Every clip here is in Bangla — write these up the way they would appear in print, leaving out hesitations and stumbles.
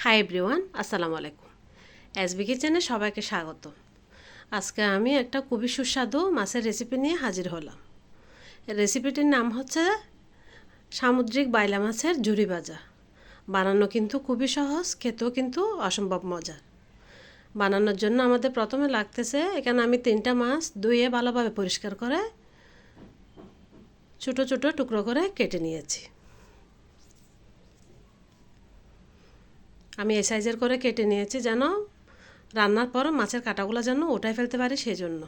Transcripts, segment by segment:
হাই এভরিওয়ান, আসসালামু আলাইকুম। এসবি কিচেনে সবাইকে স্বাগত। আজকে আমি একটা খুবই সুস্বাদু মাছের রেসিপি নিয়ে হাজির হলাম। রেসিপিটির নাম হচ্ছে সামুদ্রিক বাইলা মাছের ঝুরি ভাজা। বানানো কিন্তু খুবই সহজ, খেতেও কিন্তু অসম্ভব মজার। বানানোর জন্য আমাদের প্রথমে লাগতেছে, এখানে আমি 3টা মাছ ধুয়ে ভালোভাবে পরিষ্কার করে ছোটো ছোটো টুকরো করে কেটে নিয়েছি। আমি এই সাইজের করে কেটে নিয়েছি যেন রান্নার পর মাছের কাঁটাগুলো যেন উঠাই ফেলতে পারি সেই জন্য।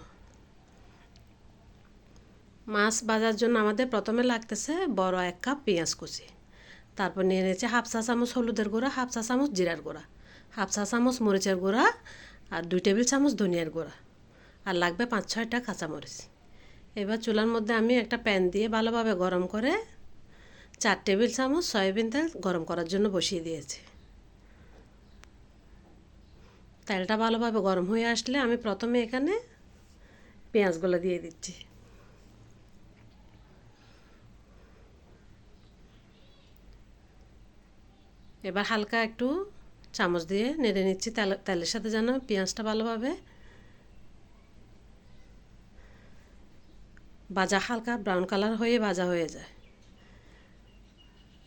মাছ ভাজার জন্য আমাদের প্রথমে লাগতেছে বড় 1 কাপ পেঁয়াজ কুচি, তারপর নিয়ে নিয়েছি হাফ চা চামচ হলুদের গুঁড়া, হাফ চা চামচ জিরার গুঁড়া, হাফ চা চামচ মরিচের গুঁড়া আর 2 টেবিল চামচ ধনিয়ার গুঁড়া, আর লাগবে 5-6টা কাঁচামরিচ। এবার চুলার মধ্যে আমি একটা প্যান দিয়ে ভালোভাবে গরম করে 4 টেবিল চামচ সয়াবিন তেল গরম করার জন্য বসিয়ে দিয়েছি। তেলটা ভালোভাবে গরম হয়ে আসলে আমি প্রথমে এখানে পেঁয়াজগুলো দিয়ে দিচ্ছি। এবার হালকা একটু চামচ দিয়ে নেড়ে নিচ্ছি তেলের সাথে যেন পেঁয়াজটা ভালোভাবে ভাজা, হালকা ব্রাউন কালার হয়ে ভাজা হয়ে যায়।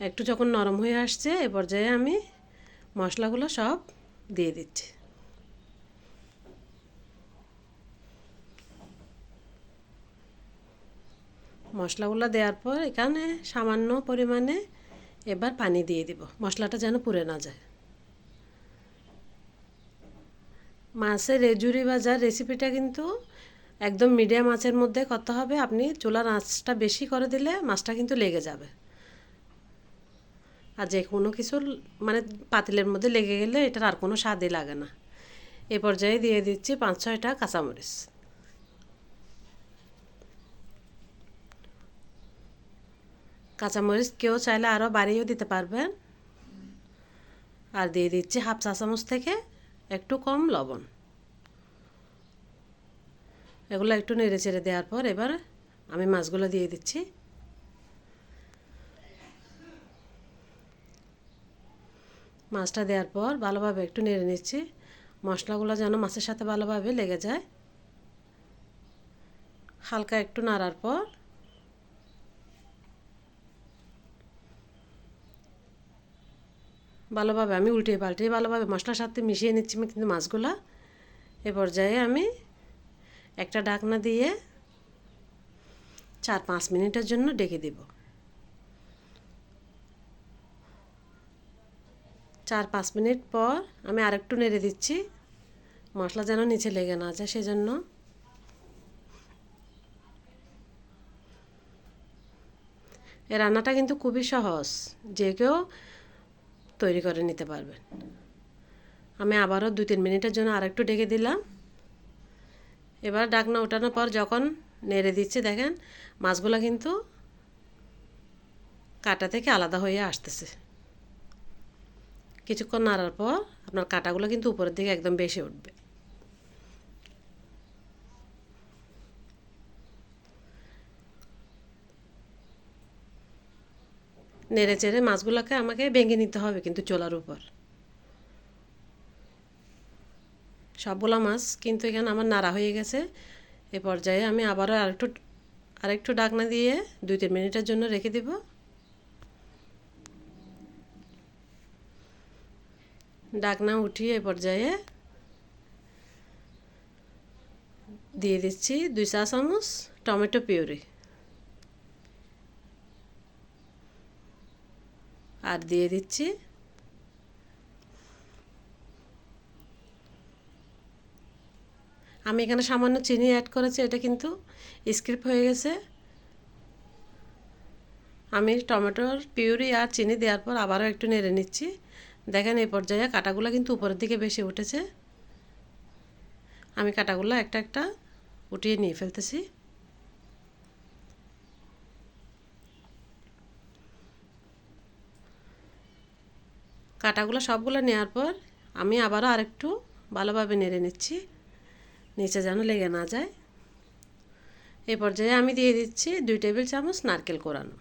একটু যখন নরম হয়ে আসছে এ পর্যায়ে আমি মশলাগুলো সব দিয়ে দিচ্ছি। মশলাগুলো দেওয়ার পর এখানে সামান্য পরিমাণে এবার পানি দিয়ে দিব, মশলাটা যেন পুড়ে না যায়। মাছের ঝুরি ভাজার রেসিপিটা কিন্তু একদম মিডিয়াম আঁচের মধ্যে করতে হবে। আপনি চুলার আঁচটা বেশি করে দিলে মাছটা কিন্তু লেগে যাবে, আর যে কোনো কিছু মানে পাতিলের মধ্যে লেগে গেলে এটার আর কোনো স্বাদই লাগে না। এ পর্যায়ে দিয়ে দিচ্ছি 5-6টা কাঁচামরিচ। কাঁচামরিচ কেউ চাইলে আরও বাড়িয়েও দিতে পারবেন। আর দিয়ে দিচ্ছি হাফ চা চামচ থেকে একটু কম লবণ। এগুলো একটু নেড়ে চেড়ে দেওয়ার পর এবার আমি মাছগুলো দিয়ে দিচ্ছি। মাছটা দেওয়ার পর ভালোভাবে একটু নেড়ে নিচ্ছি, মশলাগুলো যেন মাছের সাথে ভালোভাবে লেগে যায়। হালকা একটু নাড়ার পর ভালোভাবে আমি উল্টিয়ে পাল্টিয়ে ভালোভাবে মশলার সাথে মিশিয়ে নিচ্ছি কিন্তু মাছগুলো। এ পর্যায়ে আমি একটা ঢাকনা দিয়ে 4-5 মিনিটের জন্য ঢেকে দেব। 4-5 মিনিট পর আমি আরেকটু নেড়ে দিচ্ছি, মশলা যেন নিচে লেগে না যায় সেজন্য। এই রান্নাটা কিন্তু খুবই সহজ, যে কেউ তৈরি করে নিতে পারবেন। আমি আবারও 2-3 মিনিটের জন্য আরেকটু ঢেকে দিলাম। এবার ঢাকনা ওঠানোর পর যখন নেড়ে দিচ্ছি দেখেন মাছগুলো কিন্তু কাঁটা থেকে আলাদা হয়ে আসতেছে। কিছুক্ষণ নাড়ার পর আপনার কাঁটাগুলো কিন্তু উপরের দিকে একদম বেশি উঠবে। নেড়ে চেড়ে মাছগুলোকে আমাকে ভেঙে নিতে হবে কিন্তু চুলার উপর। সবগুলো মাছ কিন্তু এখানে আমার নাড়া হয়ে গেছে। এ পর্যায়ে আমি আবারও আরেকটু ঢাকনা দিয়ে 2-3 মিনিটের জন্য রেখে দেব। ঢাকনা উঠিয়ে এ পর্যায়ে দিয়ে দিচ্ছি 2 চা চামচ টমেটো পিউরি, আর দিয়ে দিচ্ছি আমি এখানে সামান্য চিনি অ্যাড করেছি, এটা কিন্তু স্কিপ হয়ে গেছে। আমি টমেটোর পিউরি আর চিনি দেওয়ার পর আবারও একটু নেড়ে নিচ্ছি। দেখেন এই পর্যায়ে কাঁটাগুলো কিন্তু উপরের দিকে বেশি উঠেছে। আমি কাঁটাগুলো একটা একটা উঠিয়ে নিয়ে ফেলতেছি। কাঁটাগুলো সবগুলো নেওয়ার পর আমি আবারও আরেকটু ভালোভাবে নেড়ে নিচ্ছি, নিচে যেন লেগে না যায়। এই পর্যায়ে আমি দিয়ে দিচ্ছি 2 টেবিল চামচ নারকেল কোরানো।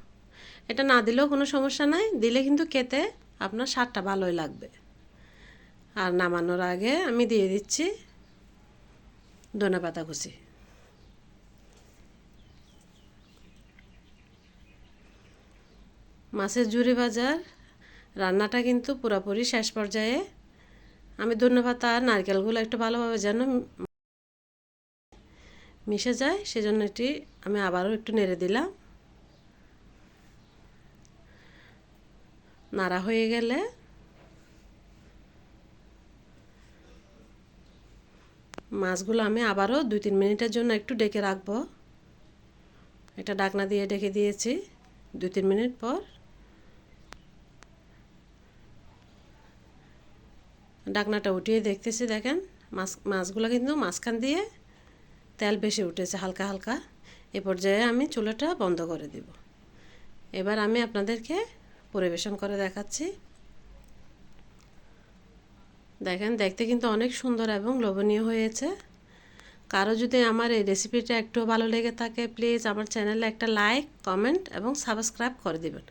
এটা না দিলেও কোনো সমস্যা নাই, দিলে কিন্তু খেতে আপনার স্বাদটা ভালোই লাগবে। আর নামানোর আগে আমি দিয়ে দিচ্ছি ধনেপাতা কুচি। মাছের ঝুরি ভাজার রান্নাটা কিন্তু পুরোপুরি শেষ পর্যায়ে। আমি ধনেপাতা আর নারকেলগুলো একটু ভালোভাবে যেন মিশে যায় সেজন্য এটি আমি আবারও একটু নেড়ে দিলাম। নাড়া হয়ে গেলে মাছগুলো আমি আবারও 2-3 মিনিটের জন্য একটু ঢেকে রাখবো। এটা ঢাকনা দিয়ে ঢেকে দিয়েছি। 2-3 মিনিট পর ঢাকনাটা উঠিয়ে দেখতেছি, দেখেন মাছগুলো কিন্তু মাঝখান দিয়ে তেল বেশি উঠেছে হালকা হালকা। এ পর্যায়ে আমি চুলাটা বন্ধ করে দিব। এবার আমি আপনাদেরকে পরিবেশন করে দেখাচ্ছি। দেখেন, দেখতে কিন্তু অনেক সুন্দর এবং লোভনীয় হয়েছে। কারো যদি আমার এই রেসিপিটা একটু ভালো লেগে থাকে, প্লিজ আমার চ্যানেলে একটা লাইক, কমেন্ট এবং সাবস্ক্রাইব করে দিবেন।